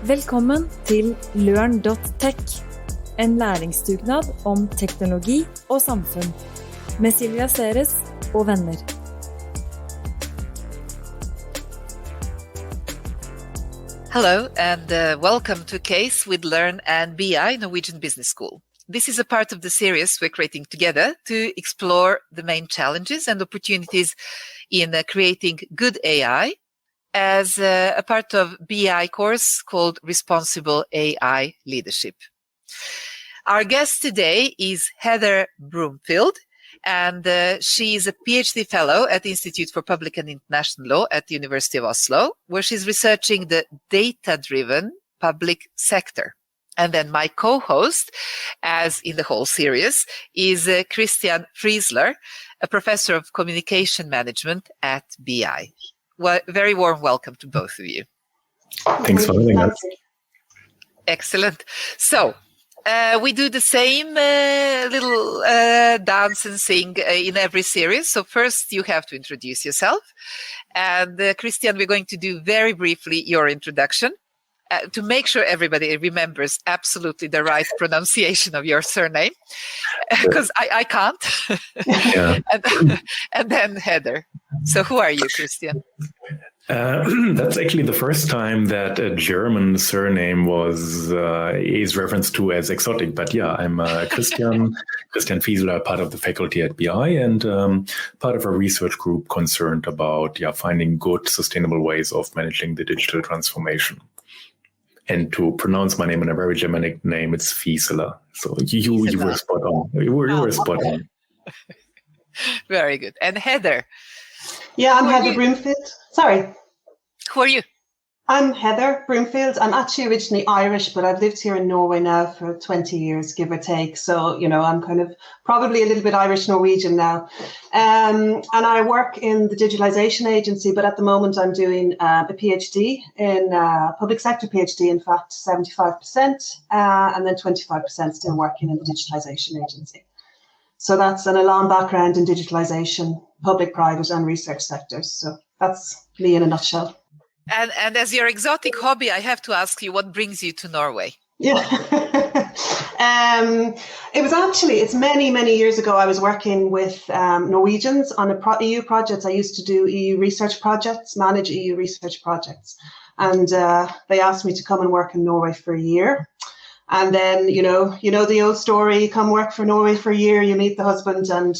Velkommen til LØRN.tech, en læringsdugnad om teknologi og samfunn, med Silvija Ceres og venner. Hello and welcome to Case with LØRN and BI Norwegian Business School. This is a part of the series we're creating together to explore the main challenges and opportunities in creating good AI as a part of BI course called Responsible AI Leadership. Our guest today is Heather Broomfield, and she is a PhD fellow at the Institute for Public and International Law at the University of Oslo, where she's researching the data-driven public sector. And then my co-host, as in the whole series, is Christian Fieseler, a professor of communication management at BI. Well, very warm welcome to both of you. Thanks for having us. Excellent. So, we do the same little dance and sing in every series. So first you have to introduce yourself. And Christian, we're going to do very briefly your introduction to make sure everybody remembers absolutely the right pronunciation of your surname, because I can't. Yeah. and then Heather. So who are you, Christian? That's actually the first time that a German surname is referenced to as exotic. But yeah, I'm Christian Fieseler, part of the faculty at BI and part of a research group concerned about finding good, sustainable ways of managing the digital transformation. And to pronounce my name in a very Germanic name, it's Fieseler. So you were spot on. You were spot on. Very good. And Heather? Yeah, I'm Heather Broomfield. Sorry. Who are you? I'm Heather Broomfield. I'm actually originally Irish, but I've lived here in Norway now for 20 years, give or take. So, I'm kind of probably a little bit Irish Norwegian now. And I work in the digitalization agency, but at the moment I'm doing a PhD in public sector PhD, in fact, 75%, and then 25% still working in the digitalization agency. So that's a long background in digitalization, public, private, and research sectors. So that's me in a nutshell. And as your exotic hobby, I have to ask you, what brings you to Norway? Yeah. It's many, many years ago. I was working with Norwegians on EU projects. I used to do EU research projects, manage EU research projects. And they asked me to come and work in Norway for a year. And then, the old story, you come work for Norway for a year, you meet the husband and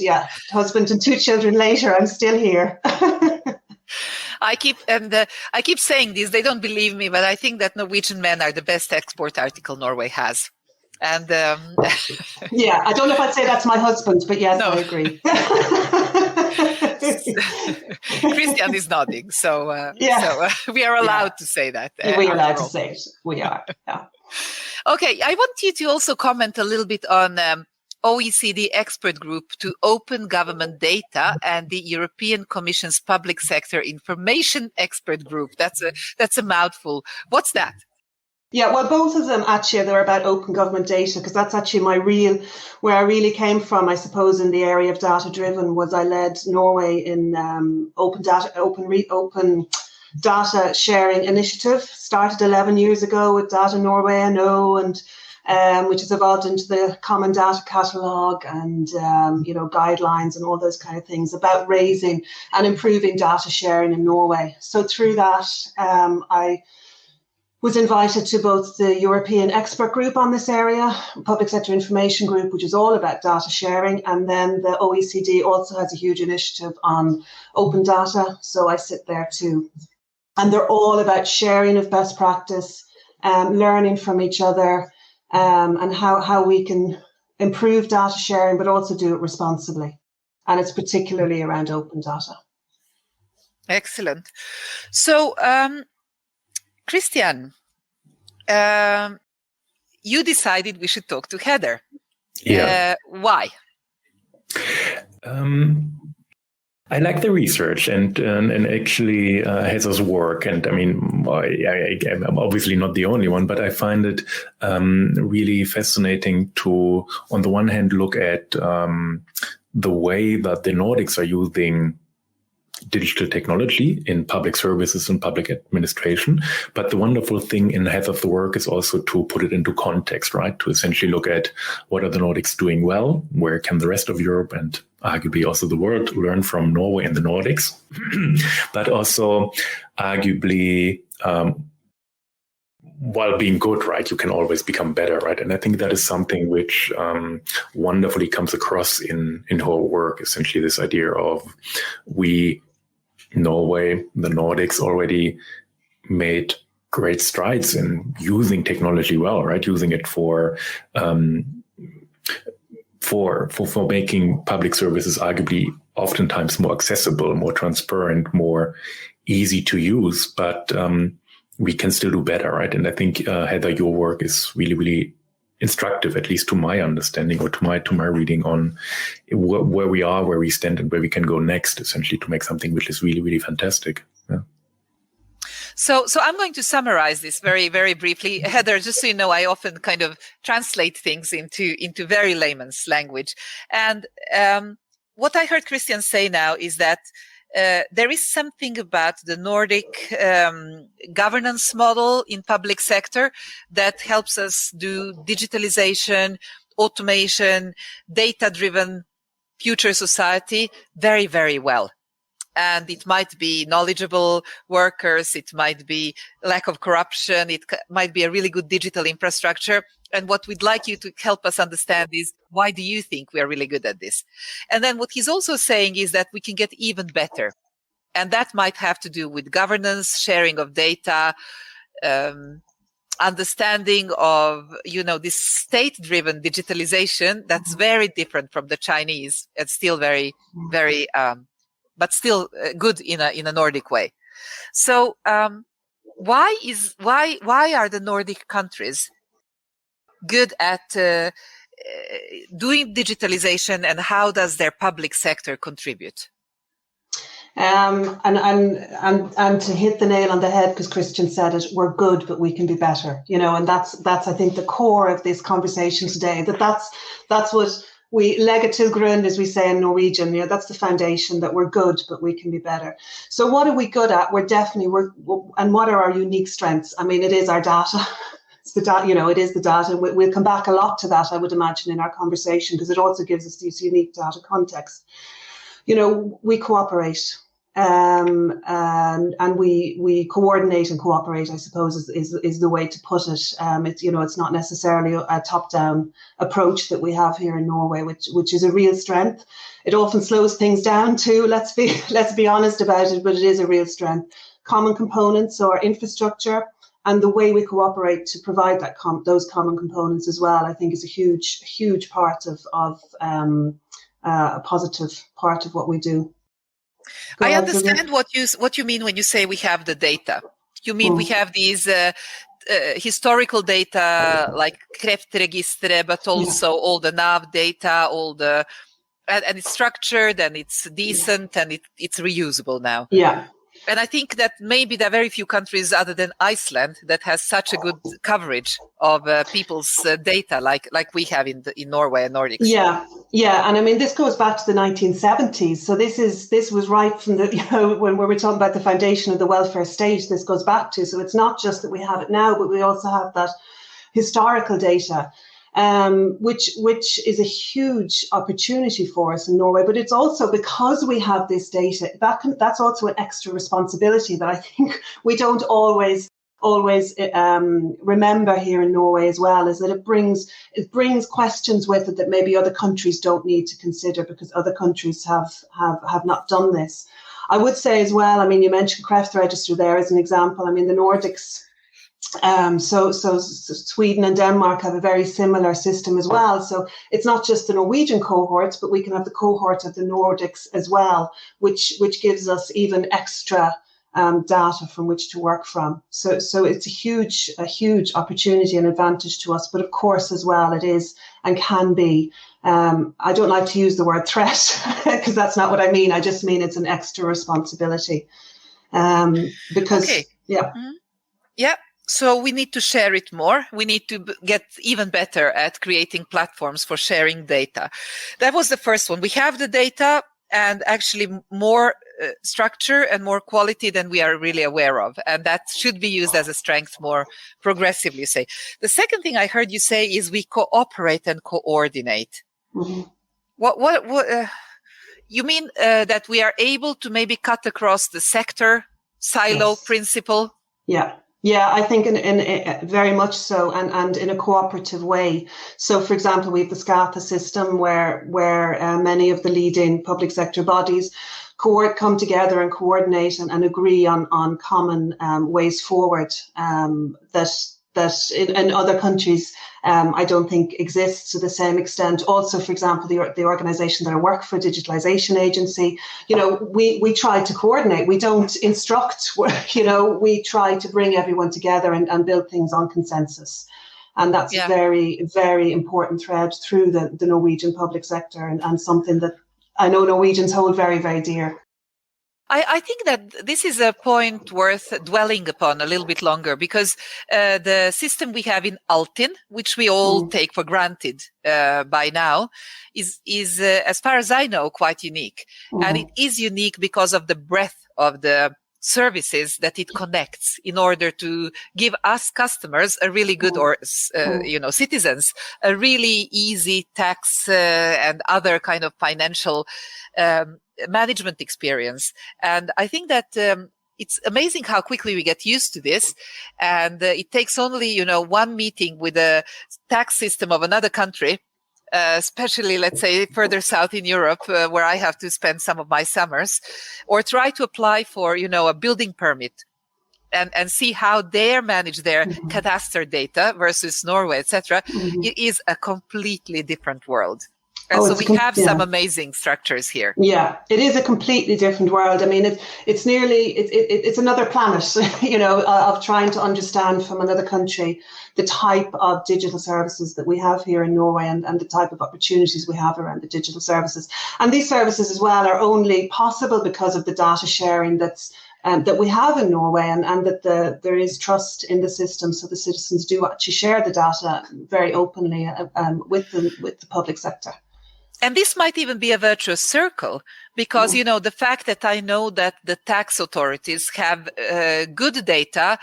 husband and 2 children later, I'm still here. I keep saying this, they don't believe me, but I think that Norwegian men are the best export article Norway has. And yeah, I don't know if I'd say that's my husband, but yes, no. I agree. Christian is nodding, so we are allowed to say that. We're allowed to say it. We are, yeah. Okay, I want you to also comment a little bit on OECD expert group to open government data and the European Commission's public sector information expert group. That's a mouthful. What's that? Yeah, well, both of them actually, they're about open government data, because that's actually where I really came from, I suppose, in the area of data driven. Was I led Norway in open data sharing initiative, started 11 years ago with Data Norway, I know, and which has evolved into the Common Data Catalogue and, guidelines and all those kind of things about raising and improving data sharing in Norway. So through that, I was invited to both the European expert group on this area, Public Sector Information Group, which is all about data sharing, and then the OECD also has a huge initiative on open data, so I sit there too. And they're all about sharing of best practice, learning from each other, and how we can improve data sharing, but also do it responsibly. And it's particularly around open data. Excellent. So, Christian, you decided we should talk to Heather. Yeah. Why? I like the research and actually Heather's work. And I mean, I'm obviously not the only one, but I find it really fascinating to, on the one hand, look at the way that the Nordics are using digital technology in public services and public administration. But the wonderful thing in Heather's work is also to put it into context, right? To essentially look at what are the Nordics doing well, where can the rest of Europe and arguably also the world learn from Norway and the Nordics, but also arguably, while being good, right, you can always become better, right? And I think that is something which wonderfully comes across in her work, essentially this idea of Norway, the Nordics already made great strides in using technology well, right? Using it for making public services arguably oftentimes more accessible, more transparent, more easy to use, but we can still do better, right? And I think, Heather, your work is really, really instructive, at least to my understanding or to my reading on where we are, where we stand, and where we can go next, essentially, to make something which is really, really fantastic. Yeah. So I'm going to summarize this very, very briefly. Heather, just so you know, I often kind of translate things into very layman's language. And what I heard Christian say now is that there is something about the Nordic governance model in public sector that helps us do digitalization, automation, data-driven future society very, very well. And it might be knowledgeable workers, it might be lack of corruption, it might be a really good digital infrastructure. And what we'd like you to help us understand is, why do you think we are really good at this? And then what he's also saying is that we can get even better. And that might have to do with governance, sharing of data, understanding of, this state-driven digitalization that's very different from the Chinese. It's still very, very, but still good in a Nordic way. So why are the Nordic countries good at doing digitalization, and how does their public sector contribute? And to hit the nail on the head, because Christian said it, we're good, but we can be better, and that's I think the core of this conversation today, that's what we legge til grunn, as we say in Norwegian, that's the foundation, that we're good, but we can be better. So what are we good at? And what are our unique strengths? I mean, it is our data. It's the data, it is the data. We'll come back a lot to that, I would imagine, in our conversation, because it also gives us this unique data context. We cooperate. And we coordinate and cooperate, I suppose, is the way to put it. It's not necessarily a top-down approach that we have here in Norway, which is a real strength. It often slows things down too. Let's be honest about it, but it is a real strength. Common components, so our infrastructure, and the way we cooperate to provide those common components as well, I think, is a huge part of a positive part of what we do. I understand what you mean when you say we have the data. You mean we have these historical data like Kreftregisteret, but also all the NAV data, and it's structured and it's decent and it's reusable now. Yeah. And I think that maybe there are very few countries other than Iceland that has such a good coverage of people's data like we have in Norway and Nordics. Yeah. And I mean, this goes back to the 1970s. So this was right from when we were talking about the foundation of the welfare state, this goes back to. So it's not just that we have it now, but we also have that historical data. Which is a huge opportunity for us in Norway. But it's also because we have this data, that's also an extra responsibility that I think we don't always remember here in Norway as well, is that it brings questions with it that maybe other countries don't need to consider, because other countries have not done this. I would say as well, I mean, you mentioned Kreftregisteret there as an example. I mean, the Nordics, so Sweden and Denmark have a very similar system as well. So it's not just the Norwegian cohorts, but we can have the cohort of the Nordics as well, which gives us even extra data from which to work from. So it's a huge opportunity and advantage to us. But of course, as well, it is and can be. I don't like to use the word threat because that's not what I mean. I just mean it's an extra responsibility. Because yeah. Mm-hmm. Yeah. So we need to share it more. We need to get even better at creating platforms for sharing data. That was the first one. We have the data. and actually more structure and more quality than we are really aware of. And that should be used as a strength more progressively, say. The second thing I heard you say is we cooperate and coordinate. Mm-hmm. What you mean that we are able to maybe cut across the sector silo principle? Yeah, I think in very much so, and in a cooperative way. So, for example, we have the SCAPA system where many of the leading public sector bodies come together and coordinate and agree on common ways forward that in other countries I don't think exists to the same extent. Also, for example, the organisation that I work for, Digitalization Agency, we try to coordinate. We don't instruct, we try to bring everyone together and build things on consensus. And that's a very, very important thread through the Norwegian public sector and something that I know Norwegians hold very, very dear. I think that this is a point worth dwelling upon a little bit longer, because the system we have in Altinn, which we all take for granted by now, is as far as I know, quite unique. And it is unique because of the breadth of the services that it connects in order to give us customers a really good, or citizens, a really easy tax and other kind of financial management experience. And I think that it's amazing how quickly we get used to this. And it takes only, one meeting with a tax system of another country, especially, let's say, further south in Europe, where I have to spend some of my summers, or try to apply for, a building permit and see how they manage their cadastre data versus Norway, etc. It is a completely different world. And so we have some amazing structures here. Yeah, it is a completely different world. I mean, it's another planet, of trying to understand from another country the type of digital services that we have here in Norway and the type of opportunities we have around the digital services. And these services as well are only possible because of the data sharing that we have in Norway, and that there is trust in the system, so the citizens do actually share the data very openly with the public sector. And this might even be a virtuous circle, because, the fact that I know that the tax authorities have good data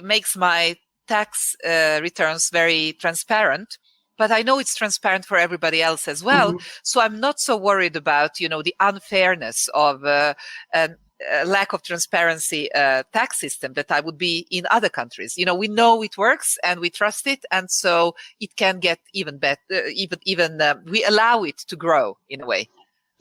makes my tax returns very transparent. But I know it's transparent for everybody else as well. So I'm not so worried about, the unfairness of lack of transparency tax system that I would be in other countries. We know it works and we trust it, and so it can get even better. We allow it to grow in a way.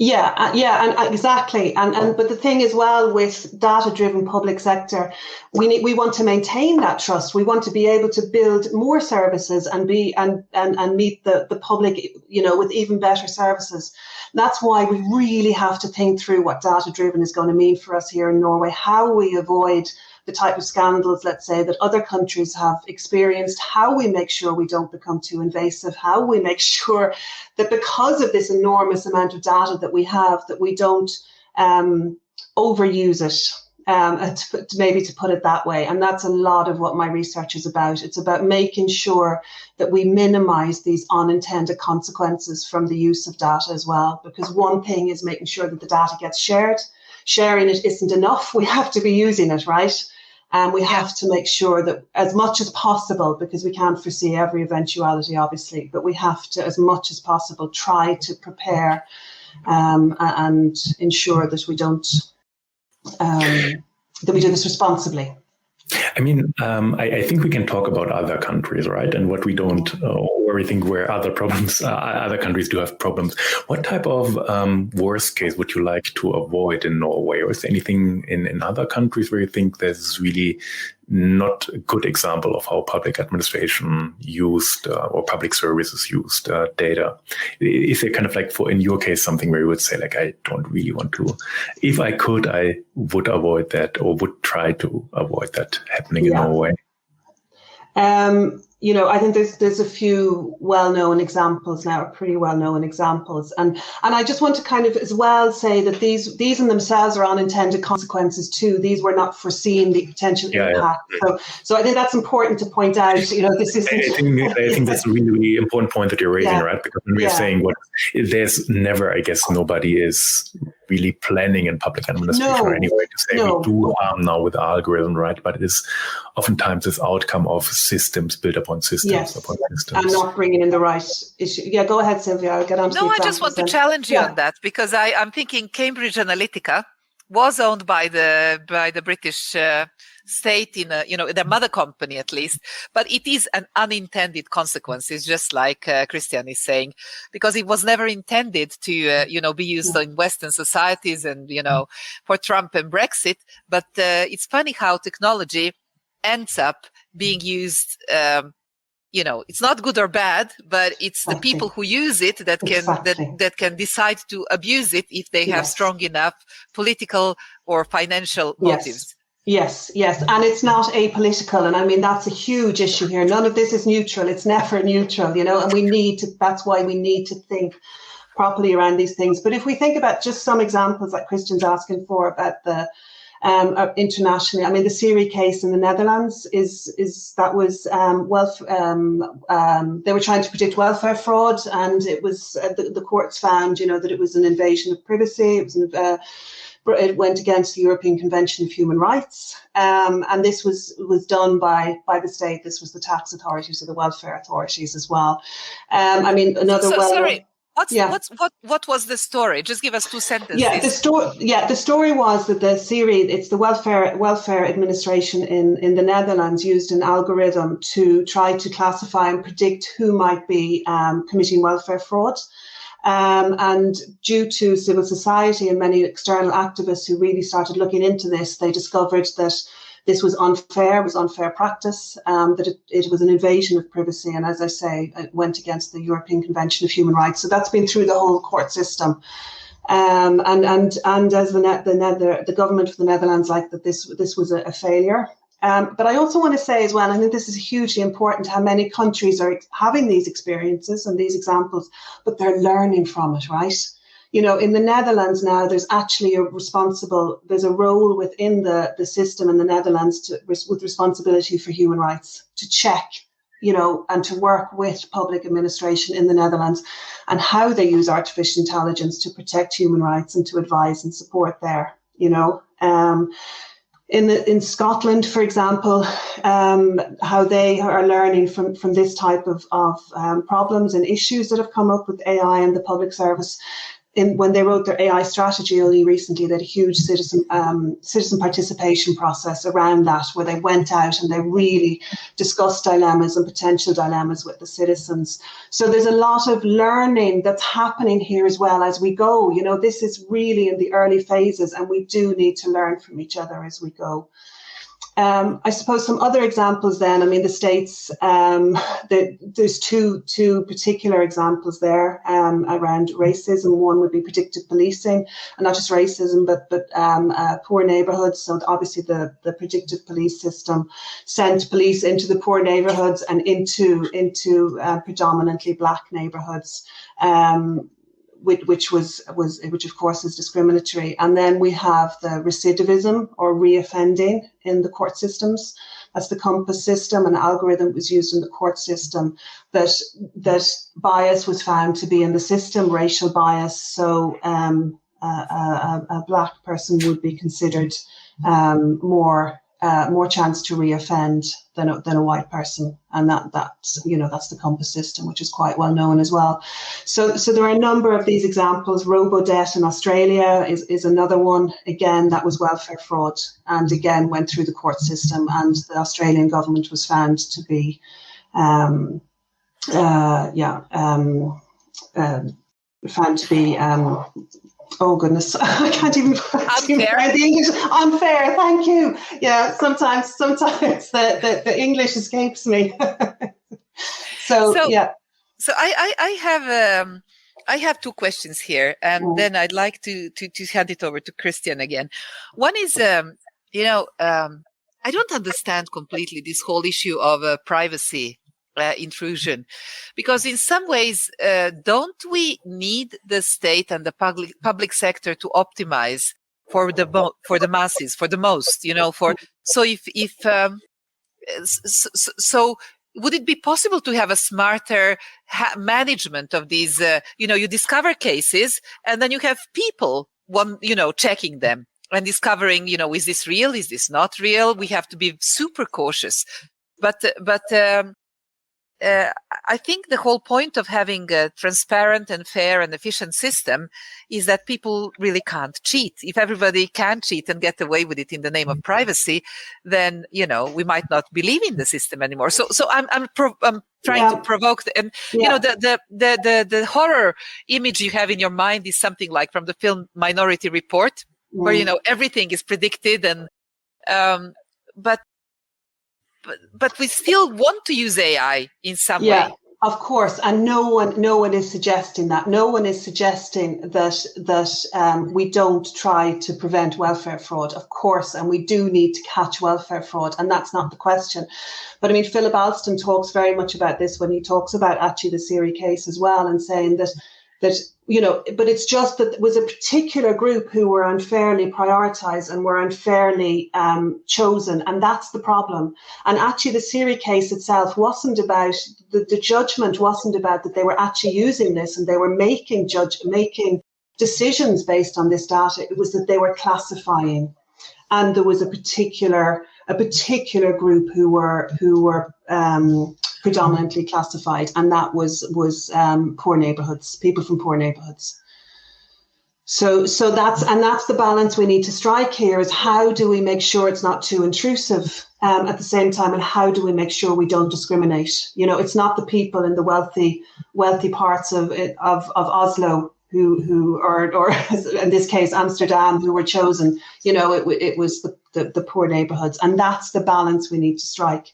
Yeah, and exactly. And but the thing as well with data-driven public sector, we want to maintain that trust. We want to be able to build more services and meet the public, with even better services. That's why we really have to think through what data-driven is going to mean for us here in Norway, how we avoid the type of scandals, let's say, that other countries have experienced, how we make sure we don't become too invasive, how we make sure that because of this enormous amount of data that we have, that we don't overuse it, maybe to put it that way. And that's a lot of what my research is about. It's about making sure that we minimize these unintended consequences from the use of data as well, because one thing is making sure that the data gets shared. Sharing it isn't enough. We have to be using it, right? And we have to make sure that as much as possible, because we can't foresee every eventuality, obviously, but we have to, as much as possible, try to prepare and ensure that we don't, that we do this responsibly. I mean, I think we can talk about other countries, right? And what we don't, or we think where other countries do have problems. What type of worst case would you like to avoid in Norway? Or is there anything in other countries where you think there's really not a good example of how public administration used or public services used data? Is there kind of like, in your case, something where you would say, like, I don't really want to, if I could, I would avoid that, or would try to avoid that happening in Norway? I think there's a few well-known examples now, pretty well-known examples, and I just want to kind of as well say that these in themselves are unintended consequences too. These were not foreseen, the potential impact. Yeah. So I think that's important to point out. This is. I think that's a really, really important point that you're raising, right? Because when we're saying there's never, I guess, nobody is really planning in public administration or anyway to say we do harm now with algorithm, right? But it is oftentimes this outcome of systems built upon systems upon systems. And not bringing in the right issue. Yeah, go ahead, Silvia. I'll get on to the examples. I just want to challenge you on that, because I'm thinking Cambridge Analytica was owned by the British state in their mother company at least, but it is an unintended consequence. It's just like Christian is saying, because it was never intended to be used in Western societies and for Trump and Brexit. But it's funny how technology ends up being used. It's not good or bad, but it's the people who use it that can that can decide to abuse it if they have strong enough political or financial motives. Yes. And it's not apolitical. And I mean, that's a huge issue here. None of this is neutral. It's never neutral, and that's why we need to think properly around these things. But if we think about just some examples that Christian's asking for about the internationally, I mean, the Siri case in the Netherlands they were trying to predict welfare fraud, and it was the courts found, that it was an invasion of privacy. It went against the European Convention of Human Rights, and this was done by the state. This was the tax authorities or the welfare authorities as well. I mean, another. Sorry. What was the story? Just give us 2 sentences. The story was that the Siri, it's the welfare administration in the Netherlands, used an algorithm to try to classify and predict who might be committing welfare fraud. And due to civil society and many external activists who really started looking into this, they discovered that this was unfair, practice, that it was an invasion of privacy. And as I say, it went against the European Convention of Human Rights. So that's been through the whole court system. And as the government of the Netherlands, like that, this was a failure. But I also want to say as well, I think this is hugely important, how many countries are having these experiences and these examples, but they're learning from it, right? In the Netherlands now, there's actually there's a role within the system in the Netherlands with responsibility for human rights to check, and to work with public administration in the Netherlands and how they use artificial intelligence to protect human rights and to advise and support there, In Scotland, for example, how they are learning from this type of problems and issues that have come up with AI and the public service. When they wrote their AI strategy only recently, they had a huge citizen participation process around that, where they went out and they really discussed dilemmas and potential dilemmas with the citizens. So there's a lot of learning that's happening here as well as we go. This is really in the early phases, and we do need to learn from each other as we go. I suppose some other examples then, I mean, the States, there's two particular examples there around racism. One would be predictive policing, and not just racism, but poor neighborhoods. So obviously the predictive police system sent police into the poor neighborhoods and into predominantly Black neighborhoods. Which of course is discriminatory. And then we have the recidivism or reoffending in the court systems. That's the Compass system. An algorithm was used in the court system that bias was found to be in the system, racial bias. So a Black person would be considered more chance to reoffend than a white person, and that's the Compass system, which is quite well known as well. So there are a number of these examples. Robo-debt in Australia is another one. Again, that was welfare fraud, and again went through the court system, and the Australian government was found to be oh goodness, I can't even unfair. The English. Unfair, thank you. Yeah, sometimes the English escapes me. So yeah. So I have 2 questions here, and then I'd like to hand it over to Christian again. One is, I don't understand completely this whole issue of privacy intrusion, because in some ways, don't we need the state and the public sector to optimize for the masses, for the most, so would it be possible to have a smarter management of these? You discover cases and then you have people, checking them and discovering, is this real? Is this not real? We have to be super cautious. But I think the whole point of having a transparent and fair and efficient system is that people really can't cheat. If everybody can cheat and get away with it in the name of privacy, then, we might not believe in the system anymore. So I'm trying to provoke, the horror image you have in your mind is something like from the film Minority Report, where, everything is predicted and, but we still want to use AI in some way. Of course, and no one is suggesting that. No one is suggesting that we don't try to prevent welfare fraud, of course, and we do need to catch welfare fraud, and that's not the question. But I mean, Philip Alston talks very much about this when he talks about actually the Siri case as well, and saying that but it's just that it was a particular group who were unfairly prioritized and were unfairly chosen. And that's the problem. And actually, the Siri case itself wasn't about, the judgment wasn't about that they were actually using this and they were making decisions based on this data. It was that they were classifying. And there was a particular group who were predominantly classified, and that was poor neighborhoods, people from poor neighborhoods. So that's the balance we need to strike here, is how do we make sure it's not too intrusive at the same time, and how do we make sure we don't discriminate? It's not the people in the wealthy parts of Oslo who or in this case Amsterdam, who were chosen. It was the poor neighborhoods, and that's the balance we need to strike.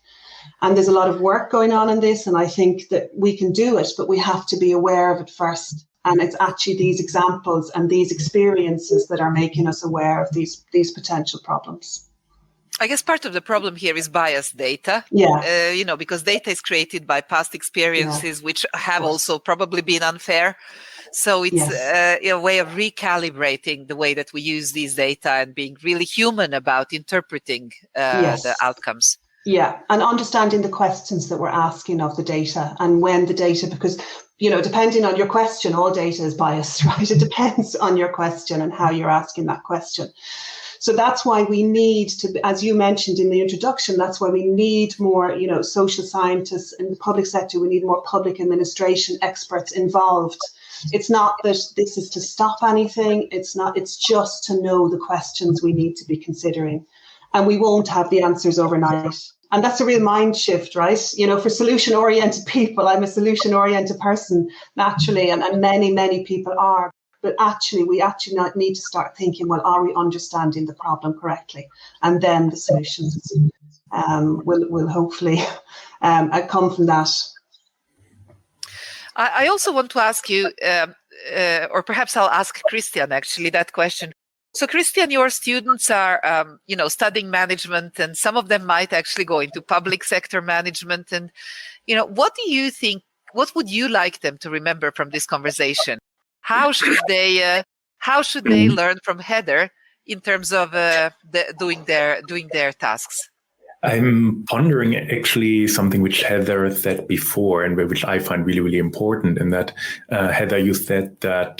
And there's a lot of work going on in this, and I think that we can do it, but we have to be aware of it first. And it's actually these examples and these experiences that are making us aware of these potential problems. I guess part of the problem here is biased data. Because data is created by past experiences, which have also probably been unfair. So it's a way of recalibrating the way that we use these data and being really human about interpreting the outcomes. Yeah, and understanding the questions that we're asking of the data, and when the data, because, depending on your question, all data is biased, right? It depends on your question and how you're asking that question. So that's why we need to, as you mentioned in the introduction, that's why we need more, social scientists in the public sector. We need more public administration experts involved. It's not that this is to stop anything. It's not. It's just to know the questions we need to be considering. And we won't have the answers overnight. And that's a real mind shift, right? For solution-oriented people, I'm a solution-oriented person naturally, and many, many people are. But actually, we need to start thinking, well, are we understanding the problem correctly? And then the solutions will hopefully come from that. I also want to ask you, or perhaps I'll ask Christian actually that question. So Christian, your students are, studying management, and some of them might actually go into public sector management. And, what do you think, what would you like them to remember from this conversation? How should they learn from Heather in terms of doing their tasks? I'm pondering actually something which Heather said before, and which I find really, really important, in that, Heather, you said that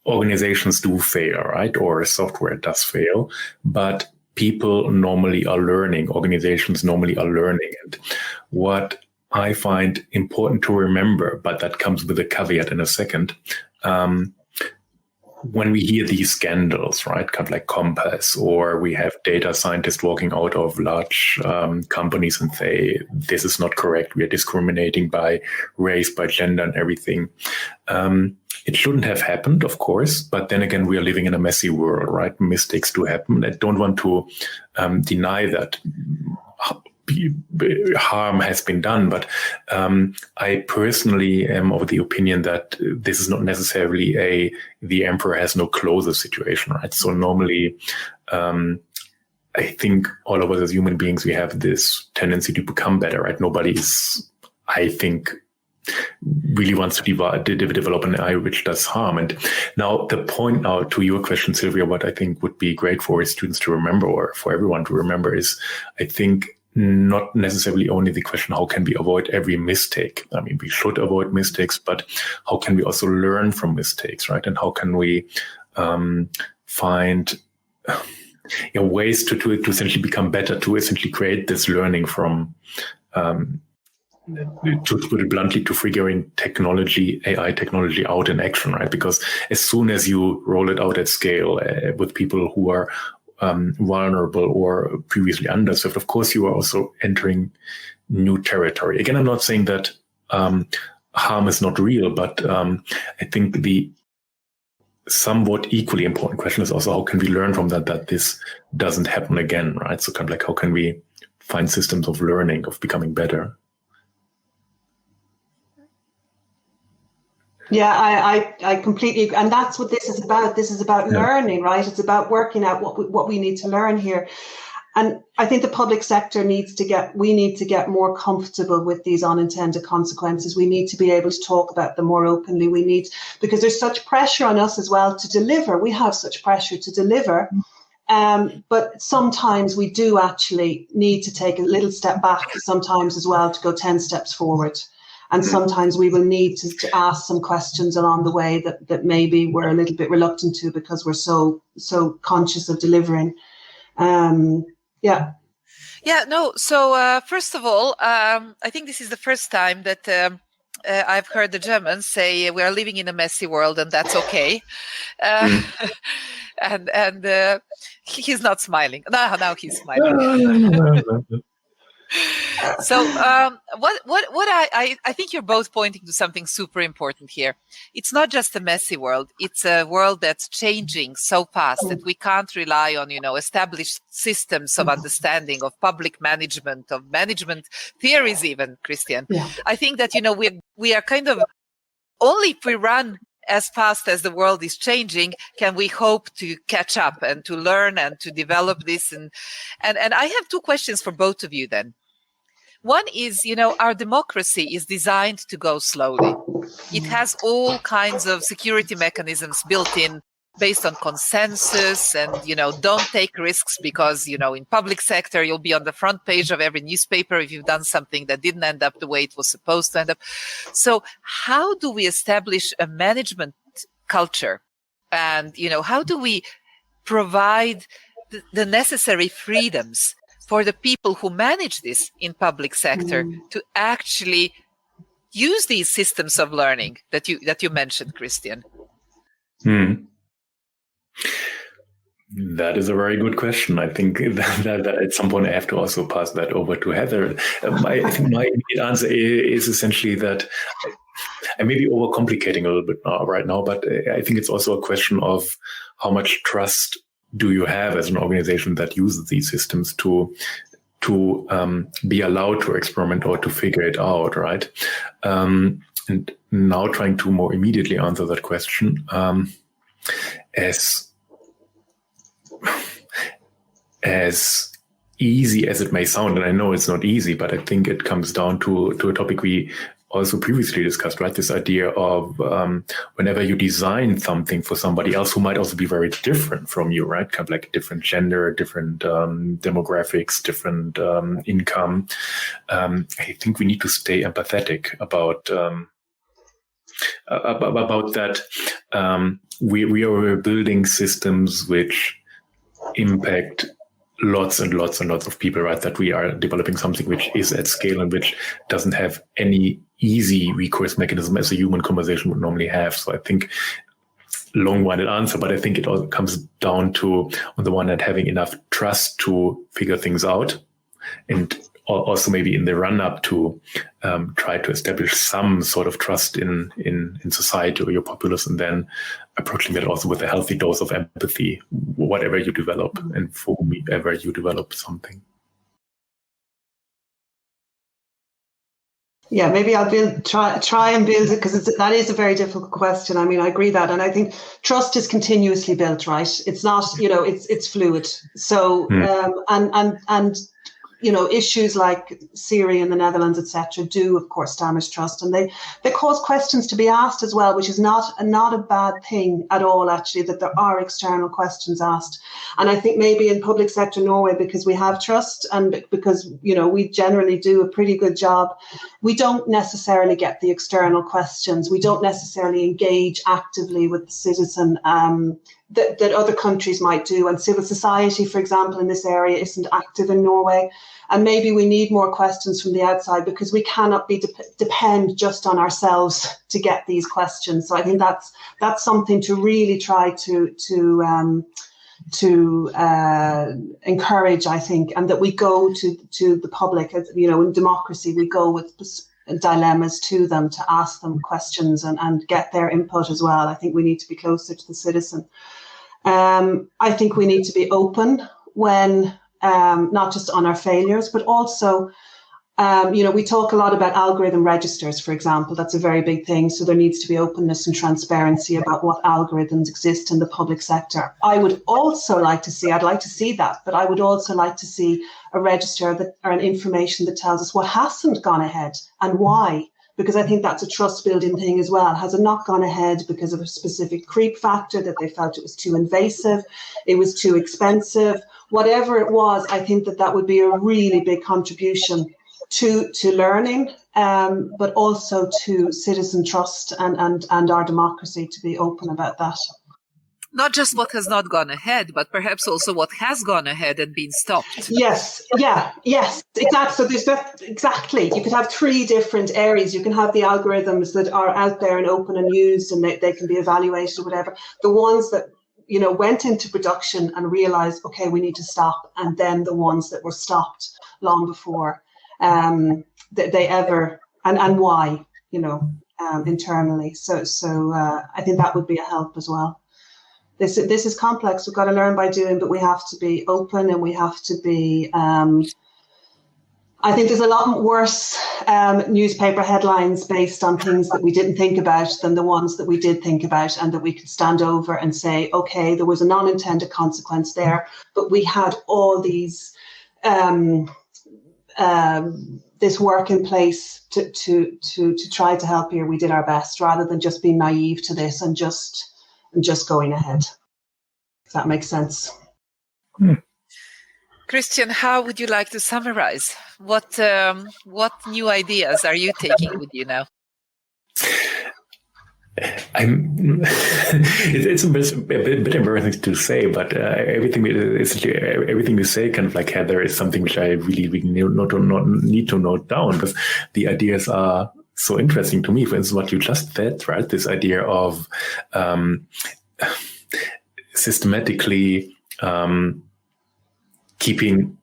organizations do fail, right? Or software does fail, but people normally are learning. Organizations normally are learning. And what I find important to remember, but that comes with a caveat in a second, when we hear these scandals, right, kind of like Compass, or we have data scientists walking out of large companies and say, this is not correct, we are discriminating by race, by gender and everything. It shouldn't have happened, of course, but then again, we are living in a messy world, right? Mistakes do happen. I don't want to deny that harm has been done, but I personally am of the opinion that this is not necessarily the emperor has no clothes situation, right? So normally I think all of us as human beings, we have this tendency to become better, right? Nobody is, I think, really wants to develop an AI which does harm. And now the point now to your question, Silvia, what I think would be great for students to remember, or for everyone to remember, is I think not necessarily only the question, how can we avoid every mistake? I mean, we should avoid mistakes, but how can we also learn from mistakes, right? And how can we find ways to essentially become better, to essentially create this learning from, to put it bluntly, to figuring AI technology out in action, right? Because as soon as you roll it out at scale with people who are vulnerable or previously underserved, of course, you are also entering new territory. Again, I'm not saying that harm is not real, but I think the somewhat equally important question is also, how can we learn from that this doesn't happen again, right? So kind of like, how can we find systems of learning, of becoming better? Yeah, I completely, and that's what this is about. This is about learning, right? It's about working out what we need to learn here. And I think the public sector we need to get more comfortable with these unintended consequences. We need to be able to talk about them more openly. Because there's such pressure on us as well to deliver. We have such pressure to deliver. But sometimes we do actually need to take a little step back sometimes as well to go 10 steps forward. And sometimes we will need to ask some questions along the way that maybe we're a little bit reluctant to because we're so conscious of delivering. So first of all, I think this is the first time that I've heard the Germans say we are living in a messy world and that's okay. And he's not smiling. Now he's smiling. So what I think you're both pointing to something super important here. It's not just a messy world. It's a world that's changing so fast that we can't rely on, established systems of understanding of public management, of management theories even, Christian. Yeah. I think that, we are kind of, only if we run as fast as the world is changing, can we hope to catch up and to learn and to develop this. And I have two questions for both of you then. One is, our democracy is designed to go slowly. It has all kinds of security mechanisms built in based on consensus and, don't take risks because, in public sector, you'll be on the front page of every newspaper if you've done something that didn't end up the way it was supposed to end up. So how do we establish a management culture? And, how do we provide the necessary freedoms for the people who manage this in public sector to actually use these systems of learning that you mentioned, Christian? That is a very good question. I think that at some point I have to also pass that over to Heather. I think my answer is essentially that I may be overcomplicating a little bit right now, but I think it's also a question of how much trust do you have as an organization that uses these systems to be allowed to experiment or to figure it out, right? And now trying to more immediately answer that question, as easy as it may sound, and I know it's not easy, but I think it comes down to a topic we also previously discussed, right? This idea of whenever you design something for somebody else who might also be very different from you, right? Kind of like different gender, different demographics, different income. I think we need to stay empathetic about that. We are building systems which impact lots and lots and lots of people, right? That we are developing something which is at scale and which doesn't have any easy recourse mechanism as a human conversation would normally have. So I think long-winded answer, but I think it all comes down to, on the one hand, having enough trust to figure things out, and also maybe in the run-up to try to establish some sort of trust in society or your populace, and then approaching that also with a healthy dose of empathy, whatever you develop and for whomever you develop something. Yeah, I think that's a really good point. And I think, you know, one of the things that we need to think about is, you know, how do we, you know, how do we Yeah, maybe I'll try and build it, because that is a very difficult question. I mean, I agree that, and I think trust is continuously built, right? It's not, it's fluid. So, and issues like Syria and the Netherlands, etc., do of course damage trust, and they cause questions to be asked as well, which is not a bad thing at all, actually, that there are external questions asked. And I think maybe in public sector Norway, because we have trust and because we generally do a pretty good job, we don't necessarily get the external questions. We don't necessarily engage actively with the citizen that other countries might do. And civil society, for example, in this area isn't active in Norway. And maybe we need more questions from the outside, because we cannot be depend just on ourselves to get these questions. So I think that's something to really try to encourage, I think, and that we go to the public. In democracy, we go with dilemmas to them, to ask them questions and get their input as well. I think we need to be closer to the citizen. I think we need to be open when, not just on our failures, but also, we talk a lot about algorithm registers, for example. That's a very big thing. So there needs to be openness and transparency about what algorithms exist in the public sector. I'd like to see that, but I would also like to see a register or an information that tells us what hasn't gone ahead and why. Because I think that's a trust building thing as well. Has it not gone ahead because of a specific creep factor, that they felt it was too invasive, it was too expensive, whatever it was? I think that would be a really big contribution to learning, but also to citizen trust and our democracy, to be open about that. Not just what has not gone ahead, but perhaps also what has gone ahead and been stopped. Yes, exactly. So there's that, exactly. You could have three different areas. You can have the algorithms that are out there and open and used, and they can be evaluated or whatever. The ones that went into production and realized, okay, we need to stop, and then the ones that were stopped long before they ever, and why, internally. So I think that would be a help as well. This is complex. We've got to learn by doing, but we have to be open, and we have to be. I think there's a lot worse newspaper headlines based on things that we didn't think about than the ones that we did think about, and that we could stand over and say, okay, there was an unintended consequence there, but we had all these this work in place to try to help here. We did our best, rather than just being naive to this and just going ahead. If that makes sense. Christian, how would you like to summarize? What new ideas are you taking with you now? It's a bit embarrassing to say, but everything you say, kind of like Heather, is something which I really need to note down, because the ideas are so interesting to me. For instance, what you just said, right? This idea of systematically keeping,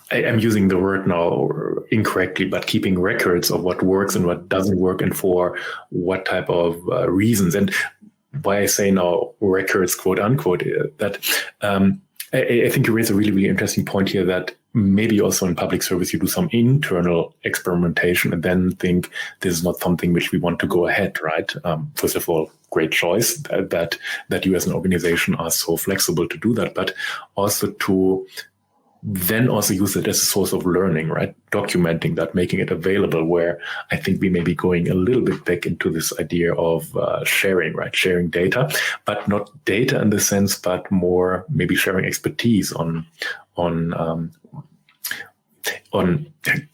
I'm using the word now incorrectly, but keeping records of what works and what doesn't work, and for what type of reasons. And why I say now records, quote unquote, that I think you raise a really, really interesting point here, that maybe also in public service you do some internal experimentation and then think this is not something which we want to go ahead, right? First of all, great choice that you as an organization are so flexible to do that, but also to then also use it as a source of learning, right? Documenting that, making it available, where I think we may be going a little bit back into this idea of sharing, right? Sharing data, but not data in the sense, but more maybe sharing expertise on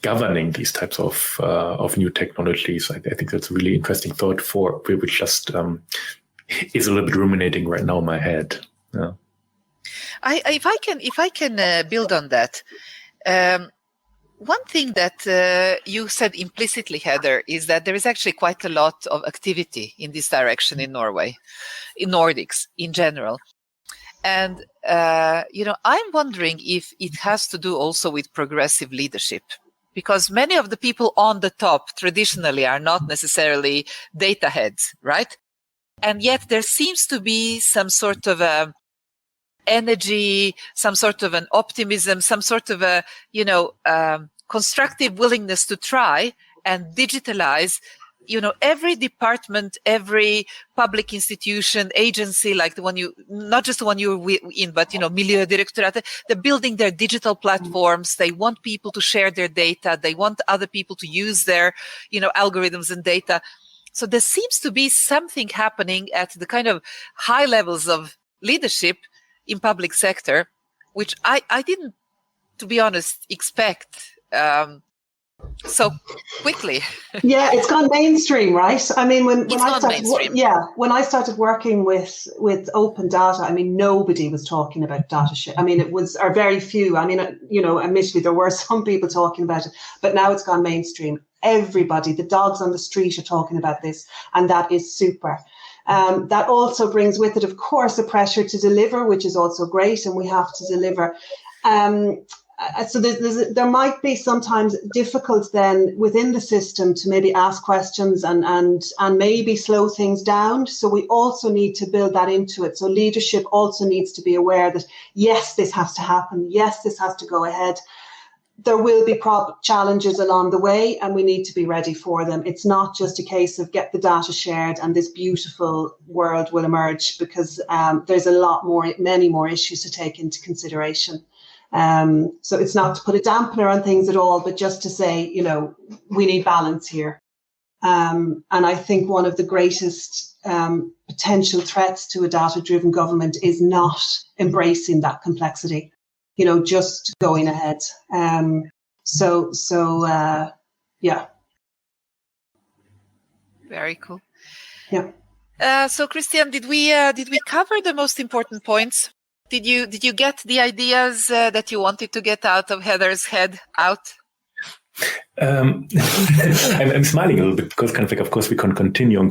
governing these types of new technologies. I think that's a really interesting thought which just is a little bit ruminating right now in my head. Yeah. If I can build on that, one thing that you said implicitly, Heather, is that there is actually quite a lot of activity in this direction in Norway, in Nordics in general. And, I'm wondering if it has to do also with progressive leadership, because many of the people on the top traditionally are not necessarily data heads, right? And yet there seems to be some sort of a energy, some sort of an optimism, some sort of a, constructive willingness to try and digitalize, every department, every public institution, agency, like the one not just the one you're in, but, Miljödirektoratet, they're building their digital platforms. They want people to share their data. They want other people to use their, algorithms and data. So there seems to be something happening at the kind of high levels of leadership in public sector, which I didn't, to be honest, expect so quickly. Yeah, it's gone mainstream, right? I mean, when I started working with open data, I mean, nobody was talking about data share. I mean, or very few. I mean, admittedly, there were some people talking about it, but now it's gone mainstream. Everybody, the dogs on the street are talking about this, and that is super. That also brings with it, of course, a pressure to deliver, which is also great, and we have to deliver. So there might be sometimes difficult then within the system to maybe ask questions and maybe slow things down. So we also need to build that into it. So leadership also needs to be aware that, yes, this has to happen. Yes, this has to go ahead. There will be challenges along the way, and we need to be ready for them. It's not just a case of get the data shared and this beautiful world will emerge, because there's many more issues to take into consideration. So it's not to put a dampener on things at all, but just to say, we need balance here. And I think one of the greatest potential threats to a data-driven government is not embracing that complexity, just going ahead. Yeah. Very cool. Yeah. So Christian, did we cover the most important points? Did you get the ideas that you wanted to get out of Heather's head out? I'm smiling a little bit because of course we can continue,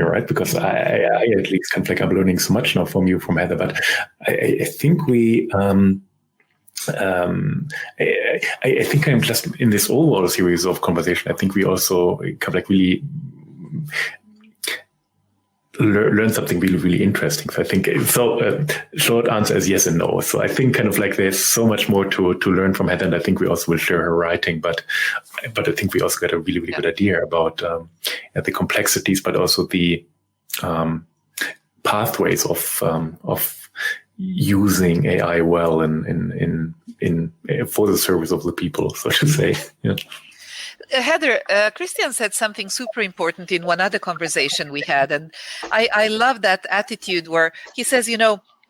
right? Because I at least I'm learning so much now from you, from Heather, but I think we I think I'm just in this overall series of conversation. I think we also really learn something really, really interesting. So I think short answer is yes and no. So I think there's so much more to learn from Heather, and I think we also will share her writing. But I think we also got a really, really good idea about the complexities, but also the pathways of using AI well in for the service of the people, so to say. Yeah. Heather, Christian said something super important in one other conversation we had, and I love that attitude where he says,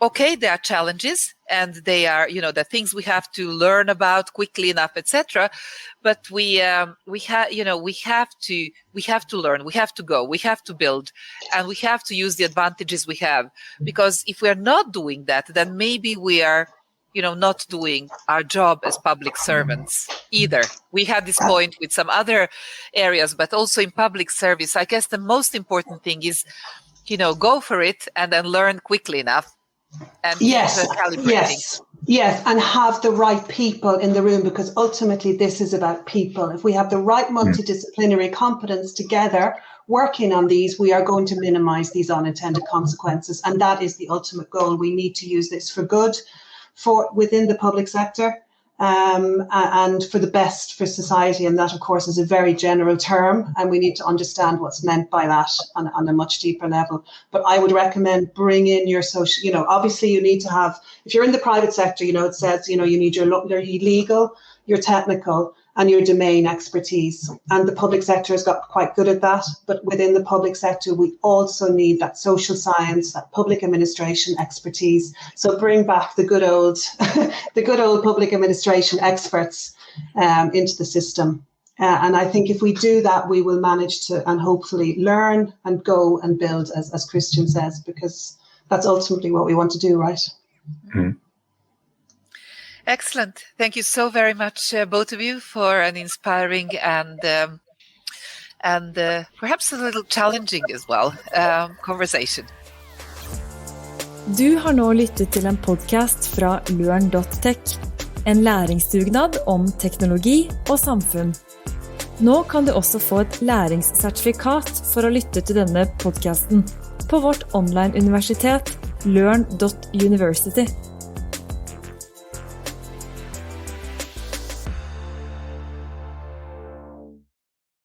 okay, there are challenges and they are, the things we have to learn about quickly enough, etc. But we have to learn, we have to go, we have to build, and we have to use the advantages we have. Because if we are not doing that, then maybe we are not doing our job as public servants either. We had this point with some other areas, but also in public service. I guess the most important thing is, go for it and then learn quickly enough. And yes, and have the right people in the room, because ultimately this is about people. If we have the right multidisciplinary competence together working on these, we are going to minimize these unintended consequences. And that is the ultimate goal. We need to use this for good, within the public sector, and for the best for society. And that, of course, is a very general term, and we need to understand what's meant by that on a much deeper level. But I would recommend bring in your social, obviously you need to have, if you're in the private sector, it says, you need your legal, your technical, and your domain expertise. And the public sector has got quite good at that. But within the public sector, we also need that social science, that public administration expertise. So bring back the good old public administration experts into the system. And I think if we do that, we will manage to, and hopefully learn and go and build, as Christian says, because that's ultimately what we want to do, right? Mm-hmm. Excellent. Thank you so very much, both of you, for an inspiring and perhaps a little challenging as well conversation. Du har nå lyttet til en podcast fra LØRN.tech, en læringsdugnad om teknologi og samfunn. Nå kan du også få et læringssertifikat for å lytte til denne podcasten på vårt online-universitet LØRN.university.